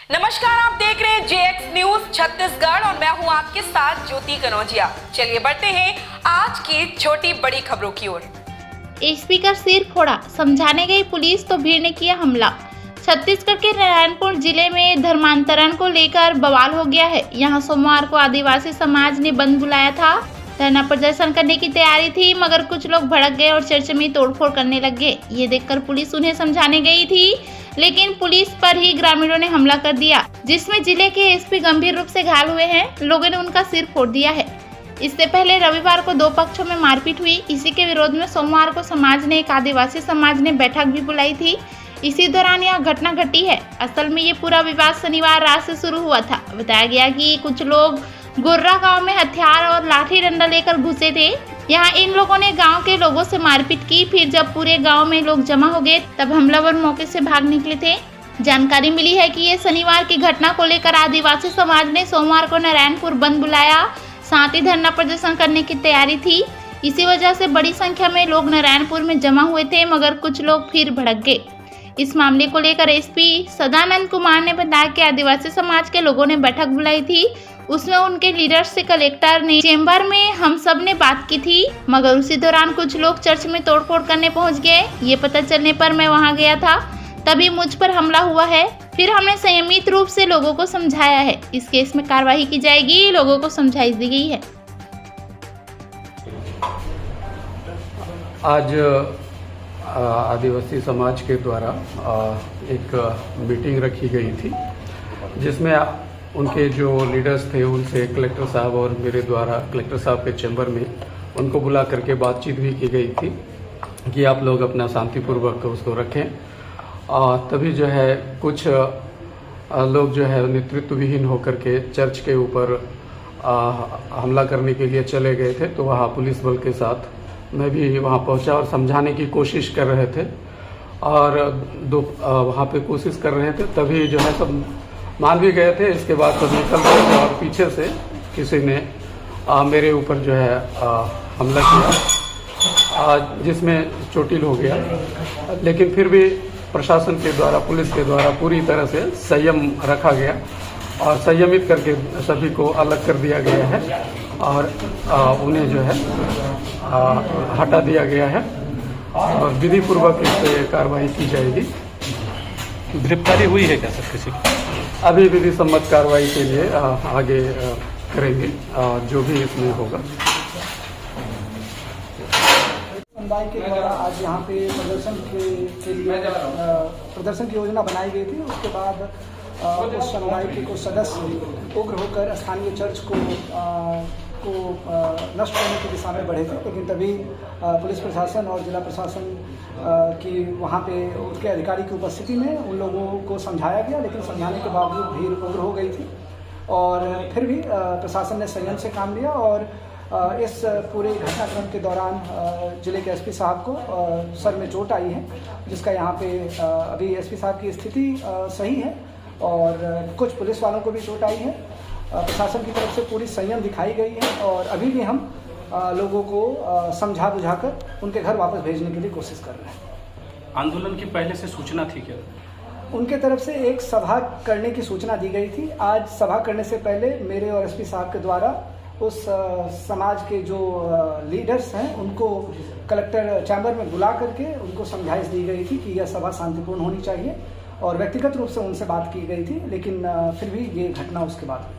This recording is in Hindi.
नमस्कार, आप देख रहे हैं जेएक्स न्यूज छत्तीसगढ़ और मैं हूं आपके साथ ज्योति कनौजिया। चलिए बढ़ते हैं आज की छोटी बड़ी खबरों की ओर। एसपी का सिर फोड़ा, समझाने गई पुलिस तो भीड़ ने किया हमला। छत्तीसगढ़ के नारायणपुर जिले में धर्मांतरण को लेकर बवाल हो गया है। यहां सोमवार को आदिवासी समाज ने बंद बुलाया था। धरना प्रदर्शन करने की तैयारी थी, मगर कुछ लोग भड़क गए और चर्च में तोड़फोड़ करने लग गए। ये देखकर पुलिस उन्हें समझाने गई थी, लेकिन पुलिस पर ही ग्रामीणों ने हमला कर दिया, जिसमें जिले के एसपी गंभीर रूप से घायल हुए हैं। लोगों ने उनका सिर फोड़ दिया है। इससे पहले रविवार को दो पक्षों में मारपीट हुई। इसी के विरोध में सोमवार को समाज ने, एक आदिवासी समाज ने बैठक भी बुलाई थी। इसी दौरान यह घटना घटी है। असल में ये पूरा विवाद शनिवार रात से शुरू हुआ था। बताया गया कि कुछ लोग गोर्रा गांव में हथियार और लाठी डंडा लेकर घुसे थे। यहाँ इन लोगों ने गांव के लोगों से मारपीट की। फिर जब पूरे गांव में लोग जमा हो गए, तब हमलावर मौके से भाग निकले थे। जानकारी मिली है कि ये शनिवार की घटना को लेकर आदिवासी समाज ने सोमवार को नारायणपुर बंद बुलाया, साथ ही धरना प्रदर्शन करने की तैयारी थी। इसी वजह से बड़ी संख्या में लोग नारायणपुर में जमा हुए थे, मगर कुछ लोग फिर भड़क गए। इस मामले को लेकर एसपी सदानंद कुमार ने बताया कि आदिवासी समाज के लोगों ने बैठक बुलाई थी। उसमें उनके लीडर से कलेक्टर ने चेंबर में हम सब ने बात की थी, मगर उसी दौरान कुछ लोग चर्च में तोड़फोड़ करने पहुंच गए। ये पता चलने पर मैं वहां गया था, तभी मुझ पर हमला हुआ है। फिर हमने संयमित रूप से लोगों को समझाया है। इस केस में कार्रवाई की जाएगी, लोगों को समझाइश दी गई है। आज आदिवासी समाज के द्वारा एक मीटिंग रखी गई थी, जिसमें उनके जो लीडर्स थे उनसे कलेक्टर साहब और मेरे द्वारा कलेक्टर साहब के चैम्बर में उनको बुला करके बातचीत भी की गई थी कि आप लोग अपना शांतिपूर्वक उसको रखें। तभी जो है कुछ लोग जो है नेतृत्व विहीन होकर के चर्च के ऊपर हमला करने के लिए चले गए थे। तो वहाँ पुलिस बल के साथ मैं भी वहाँ पहुँचा और समझाने की कोशिश कर रहे थे, और वहाँ पे कोशिश कर रहे थे। तभी जो है सब मान भी गए थे। इसके बाद सब निकल गए थे और पीछे से किसी ने मेरे ऊपर जो है हमला किया, जिसमें चोटिल हो गया। लेकिन फिर भी प्रशासन के द्वारा, पुलिस के द्वारा पूरी तरह से संयम रखा गया और संयमित करके सभी को अलग कर दिया गया है और उन्हें जो है हटा दिया गया है और विधि पूर्वक इस पर कार्रवाई की जाएगी। गिरफ्तारी हुई है क्या सर किसी की? अभी विधि सम्मत कार्रवाई के लिए आगे करेंगे जो भी इसमें होगा। समुदाय के द्वारा आज यहाँ पे प्रदर्शन के लिए प्रदर्शन की योजना बनाई गई थी। उसके बाद उस समुदाय के कुछ सदस्य उग्र होकर स्थानीय चर्च को नष्ट करने की दिशा में बढ़े थे, लेकिन तभी पुलिस प्रशासन और जिला प्रशासन की वहाँ पे उसके अधिकारी की उपस्थिति में उन लोगों को समझाया गया, लेकिन समझाने के बावजूद भीड़ उग्र हो गई थी और फिर भी प्रशासन ने संयम से काम लिया। और इस पूरे घटनाक्रम के दौरान जिले के एसपी साहब को सर में चोट आई है, जिसका यहाँ पे अभी एसपी साहब की स्थिति सही है और कुछ पुलिस वालों को भी चोट आई है। प्रशासन की तरफ से पूरी संयम दिखाई गई है और अभी भी हम लोगों को समझा बुझाकर उनके घर वापस भेजने के लिए कोशिश कर रहे हैं। आंदोलन की पहले से सूचना थी क्या? उनके तरफ से एक सभा करने की सूचना दी गई थी। आज सभा करने से पहले मेरे और एसपी साहब के द्वारा उस समाज के जो लीडर्स हैं उनको कलेक्टर चैम्बर में बुला करके उनको समझाइश दी गई थी कि यह सभा शांतिपूर्ण होनी चाहिए और व्यक्तिगत रूप से उनसे बात की गई थी, लेकिन फिर भी ये घटना उसके बाद हुई।